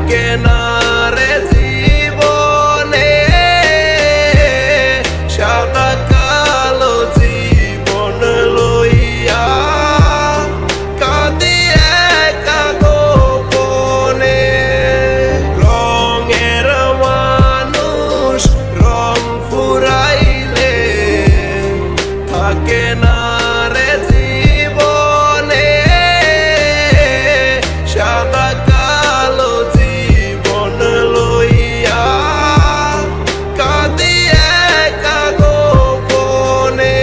থাকে না রে জীবনে সাদা কালো জীবন লইয়া কাঁদি একা গোপনে। রঙের মানুষ রং ফুরাইলে থাকে না রে জীবনে সাদা কালো জীবন লইয়া কাঁদি একা গোপনে।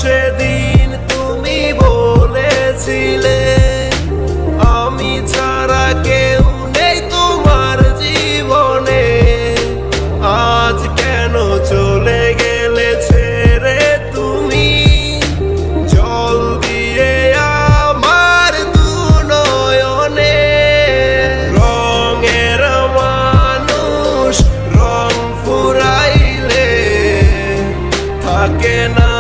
সেদিন তুমি বলেছিলে আমি ছাড়া কেউ নেই তোমার জীবনে। আজ কেন চলে গেলে ছেড়ে তুমি জল দিয়ে আমার দু নয়নে। রঙের মানুষ রং ফুরাইলে থাকে না